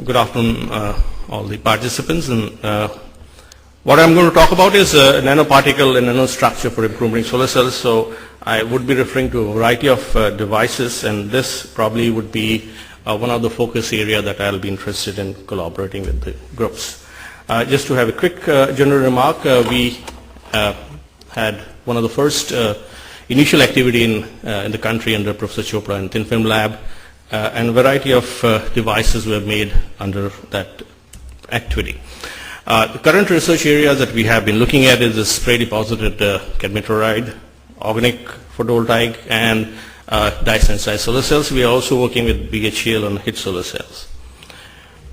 good afternoon, all the participants. And what I'm going to talk about is nanoparticle and nanostructure for improving solar cells. So I would be referring to a variety of devices, and this probably would be one of the focus area that I'll be interested in collaborating with the groups. Just to have a quick general remark, we had one of the first initial activity in the country under Professor Chopra in Thin Film Lab, and a variety of devices were made under that activity. The current research areas that we have been looking at is the spray deposited cadmium telluride, organic photovoltaic, and dye-sensitized solar cells. We are also working with BHEL on HIT solar cells.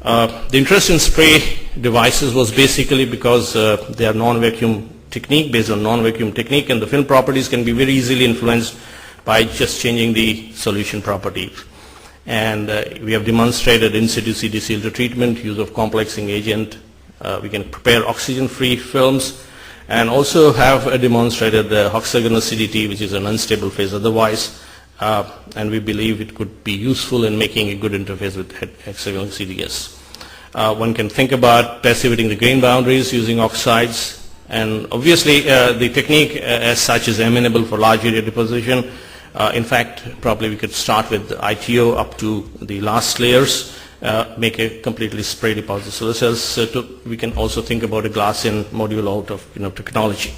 The interest in spray devices was basically because they are non-vacuum technique, based on non-vacuum technique, and the film properties can be very easily influenced by just changing the solution properties. And we have demonstrated in situ CD filter treatment, use of complexing agent. We can prepare oxygen-free films, and also have demonstrated the hexagonal CDT, which is an unstable phase otherwise, and we believe it could be useful in making a good interface with hexagonal CDS. One can think about passivating the grain boundaries using oxides, and obviously the technique as such is amenable for large area deposition. In fact, probably we could start with the ITO up to the last layers, make a completely spray deposit solar cells. We can also think about a glass-in module out of technology.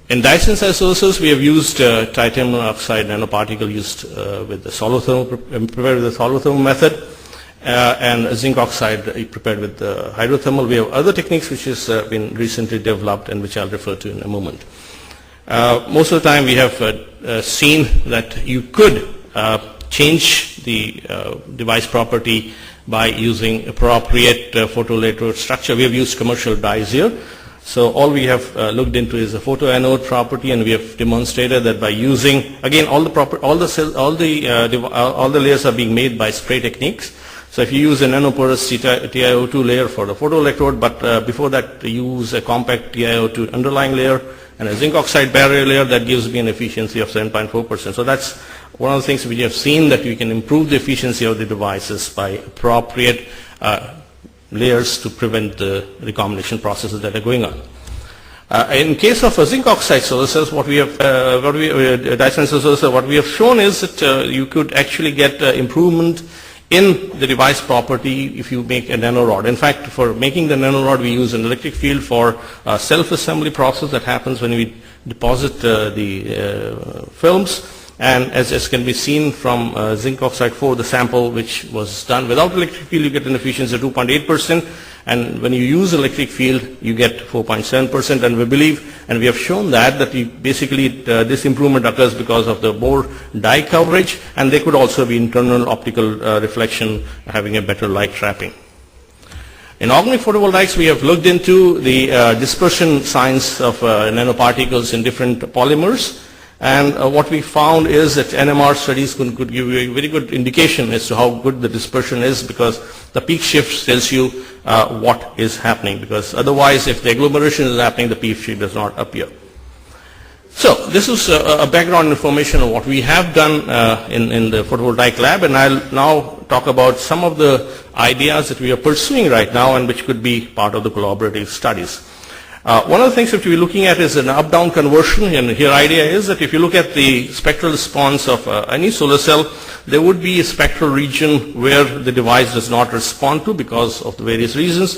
In dye-sensitized solar cells, we have used titanium oxide nanoparticle used with the prepared with the solvothermal method, and zinc oxide prepared with the hydrothermal. We have other techniques which has been recently developed and which I'll refer to in a moment. Most of the time we have seen that you could change the device property by using appropriate photoelectrode structure. We have used commercial dyes here. So all we have looked into is the photoanode property, and we have demonstrated that by using, again, all the layers are being made by spray techniques. So if you use a nanoporous TiO2 layer for the photoelectrode, but before that you use a compact TiO2 underlying layer and a zinc oxide barrier layer, that gives me an efficiency of 7.4%. So that's one of the things we have seen, that we can improve the efficiency of the devices by appropriate layers to prevent the recombination processes that are going on. In case of zinc oxide solar cells, what we have shown is that you could actually get improvement in the device property if you make a nanorod. In fact, for making the nanorod, we use an electric field for a self-assembly process that happens when we deposit the films. And as can be seen from zinc oxide 4, the sample which was done without electric field, you get an efficiency of 2.8%. And when you use electric field, you get 4.7%. And we believe, and we have shown that basically this improvement occurs because of the more dye coverage, and there could also be internal optical reflection, having a better light trapping. In organic photovoltaics, we have looked into the dispersion science of nanoparticles in different polymers. And what we found is that NMR studies could give you a very good indication as to how good the dispersion is, because the peak shift tells you what is happening, because otherwise if the agglomeration is happening, the peak shift does not appear. So this is a background information of what we have done in the photovoltaic lab, and I'll now talk about some of the ideas that we are pursuing right now and which could be part of the collaborative studies. One of the things that we're looking at is an up-down conversion, and here idea is that if you look at the spectral response of any solar cell, there would be a spectral region where the device does not respond to because of the various reasons.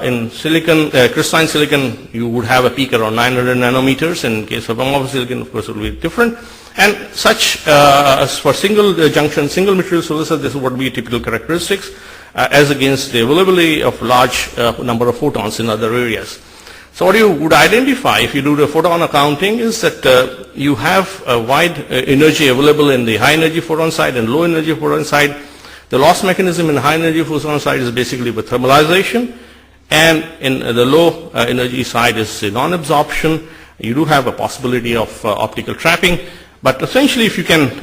In silicon, crystalline silicon, you would have a peak around 900 nanometers. In case of amorphous silicon, of course, it will be different. And such, as for single junction, single material solar cell, this would be typical characteristics as against the availability of large number of photons in other areas. So what you would identify if you do the photon accounting is that you have a wide energy available in the high energy photon side and low energy photon side. The loss mechanism in high energy photon side is basically with thermalization, and in the low energy side is non-absorption. You do have a possibility of optical trapping, but essentially if you can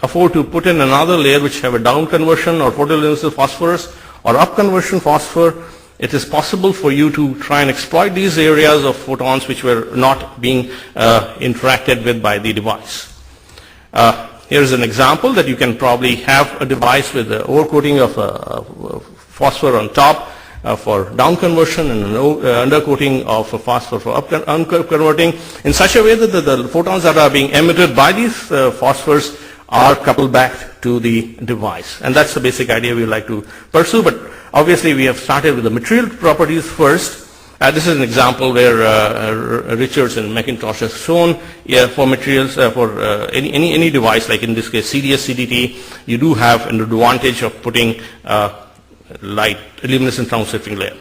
afford to put in another layer which have a down conversion or photoluminescent phosphorus or up conversion phosphor, it is possible for you to try and exploit these areas of photons which were not being interacted with by the device. Here is an example that you can probably have a device with the overcoating of phosphor on top for down conversion and an undercoating of phosphor for up converting in such a way that the photons that are being emitted by these phosphors are coupled back to the device. And that's the basic idea we like to pursue, but obviously we have started with the material properties first. This is an example where Richards and McIntosh has shown for materials, for any device, like in this case CDS, CDT, you do have an advantage of putting light luminescent transiting layer.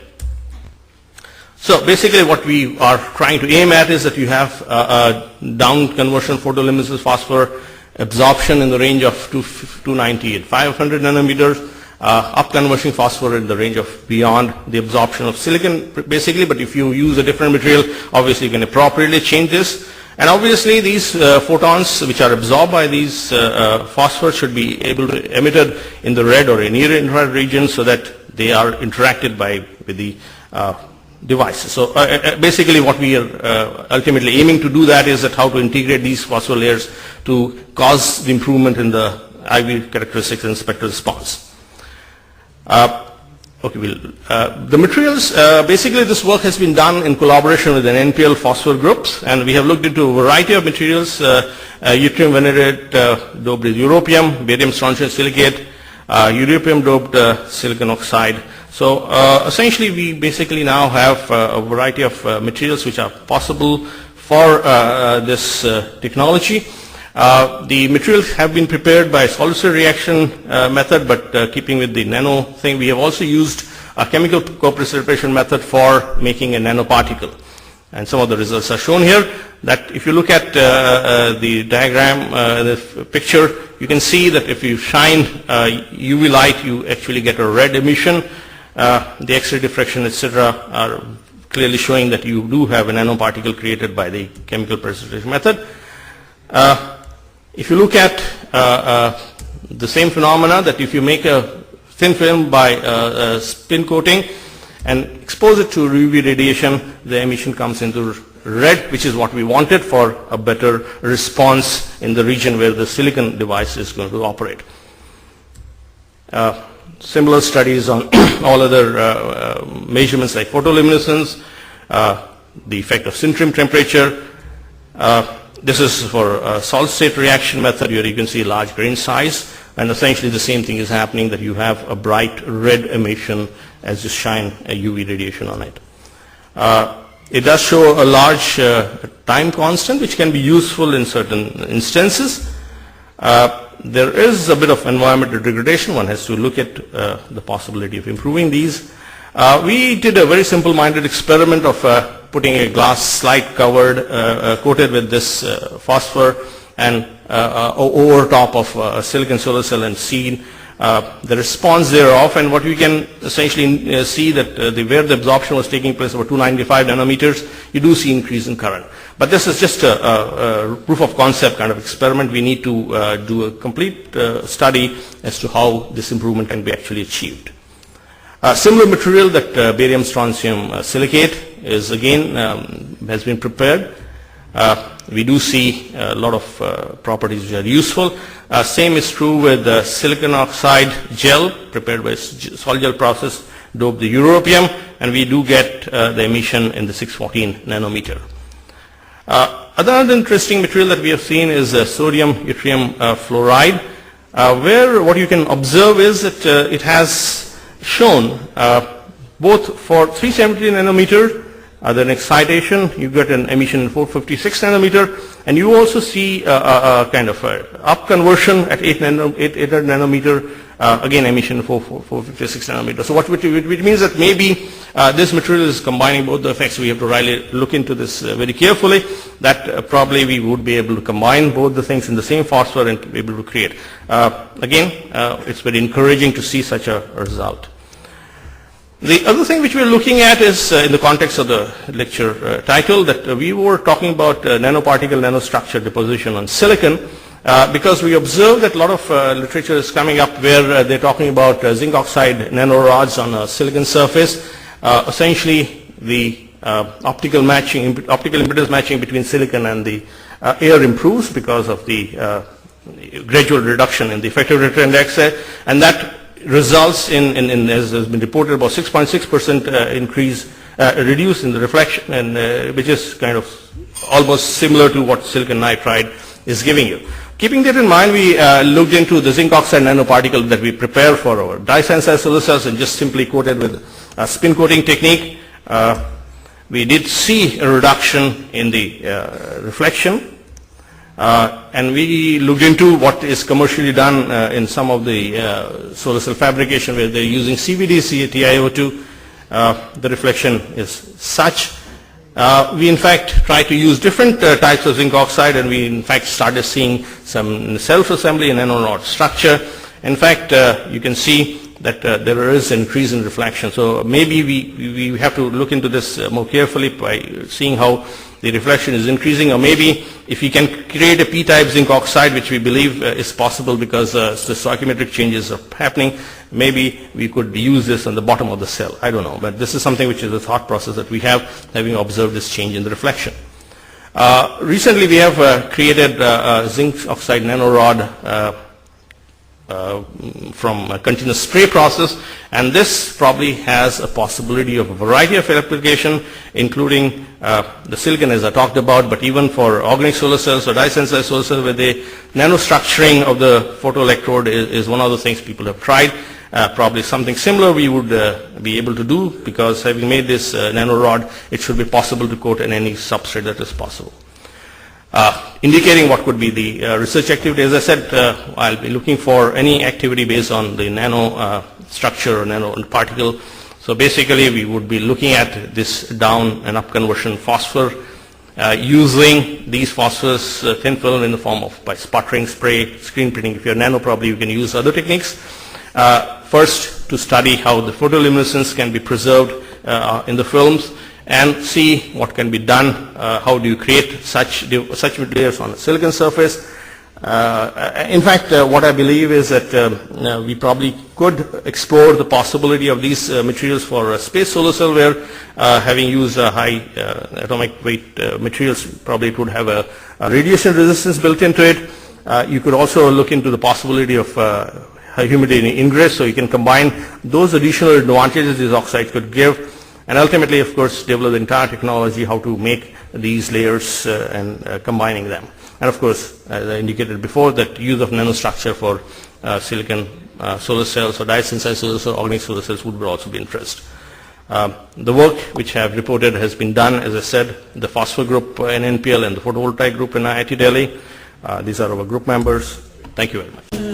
So basically what we are trying to aim at is that you have a down conversion photoluminescence phosphor absorption in the range of 290 and 500 nanometers, up conversion phosphor in the range of beyond the absorption of silicon basically, but if you use a different material, obviously you can appropriately change this. And obviously these photons which are absorbed by these phosphors should be able to emitted in the red or near infrared region so that they are interacted with the devices. So basically what we are ultimately aiming to do that is that how to integrate these phosphor layers to cause the improvement in the IV characteristics and spectral response. The materials, basically this work has been done in collaboration with an NPL phosphor groups, and we have looked into a variety of materials, yttrium vanadate doped with europium, barium strontium silicate, europium doped silicon oxide. So essentially we basically now have a variety of materials which are possible for this technology. The materials have been prepared by solid-state reaction method, but keeping with the nano thing, we have also used a chemical co-precipitation method for making a nanoparticle. And some of the results are shown here. That if you look at the diagram, the picture, you can see that if you shine UV light, you actually get a red emission. The X-ray diffraction, etc., are clearly showing that you do have a nanoparticle created by the chemical precipitation method. If you look at the same phenomena, that if you make a thin film by spin coating and expose it to UV radiation, the emission comes into red, which is what we wanted for a better response in the region where the silicon device is going to operate. Similar studies on all other measurements like photoluminescence, the effect of sinterim temperature. This is for a solid-state reaction method where you can see large grain size, and essentially the same thing is happening, that you have a bright red emission as you shine a UV radiation on it. It does show a large time constant which can be useful in certain instances. There is a bit of environmental degradation. One has to look at the possibility of improving these. We did a very simple-minded experiment of putting a glass slide covered, coated with this phosphor and over top of silicon solar cell and seen the response thereof, and what we can essentially see that where the absorption was taking place over 295 nanometers, you do see increase in current. But this is just a proof of concept kind of experiment. We need to do a complete study as to how this improvement can be actually achieved. Similar material, that barium strontium silicate, is again has been prepared. We do see a lot of properties which are useful. Same is true with the silicon oxide gel prepared by sol gel process, doped the europium, and we do get the emission in the 614 nanometer. Another interesting material that we have seen is sodium yttrium fluoride, where what you can observe is that it has shown both for 370 nanometer, then excitation, you get an emission in 456 nanometer, and you also see a kind of up conversion at 800 nanometer, again emission 456 nanometer. So which means that maybe this material is combining both the effects. We have to really look into this very carefully, that probably we would be able to combine both the things in the same phosphor and be able to create. Again, it's very encouraging to see such a result. The other thing which we are looking at is in the context of the lecture title, that we were talking about nanoparticle nanostructure deposition on silicon, because we observed that a lot of literature is coming up where they're talking about zinc oxide nanorods on a silicon surface. Essentially the optical impedance matching between silicon and the air improves because of the gradual reduction in the effective rate index, and that results in, as has been reported, about 6.6% increase, reduce in the reflection, and which is kind of almost similar to what silicon nitride is giving you. Keeping that in mind, we looked into the zinc oxide nanoparticle that we prepare for our dye-sensitized solar cells and just simply coated with a spin coating technique. We did see a reduction in the reflection, and we looked into what is commercially done in some of the solar cell fabrication where they're using CVD, TiO2. The reflection is such. We in fact try to use different types of zinc oxide, and we in fact started seeing some self-assembly and nanorod structure. In fact, you can see that there is an increase in reflection. So maybe we have to look into this more carefully by seeing how the reflection is increasing, or maybe if we can create a p-type zinc oxide, which we believe is possible because the stoichiometric changes are happening, maybe we could use this on the bottom of the cell. I don't know, but this is something which is a thought process that we have, having observed this change in the reflection. Recently we have created a zinc oxide nanorod from a continuous spray process, and this probably has a possibility of a variety of application, including the silicon as I talked about, but even for organic solar cells or dye-sensitized solar cells, where the nanostructuring of the photoelectrode is one of the things people have tried. Probably something similar we would be able to do, because having made this nanorod, it should be possible to coat in any substrate that is possible. Indicating what could be the research activity. As I said, I'll be looking for any activity based on the nano structure or nano particle. So basically we would be looking at this down and up conversion phosphor, using these phosphorus thin film in the form of by sputtering, spray, screen printing. If you're nano, probably you can use other techniques. First, to study how the photoluminescence can be preserved in the films, and see what can be done. How do you create such layers on a silicon surface? In fact, what I believe is that we probably could explore the possibility of these materials for a space solar cell, where having used high atomic weight materials, probably it would have a radiation resistance built into it. You could also look into the possibility of humidity ingress, so you can combine those additional advantages these oxides could give. And ultimately, of course, develop the entire technology how to make these layers and combining them. And of course, as I indicated before, that use of nanostructure for silicon solar cells or dye-sensitized solar cells or organic solar cells would also be interest. The work which I have reported has been done, as I said, the phosphor group in NPL and the photovoltaic group in IIT Delhi. These are our group members. Thank you very much.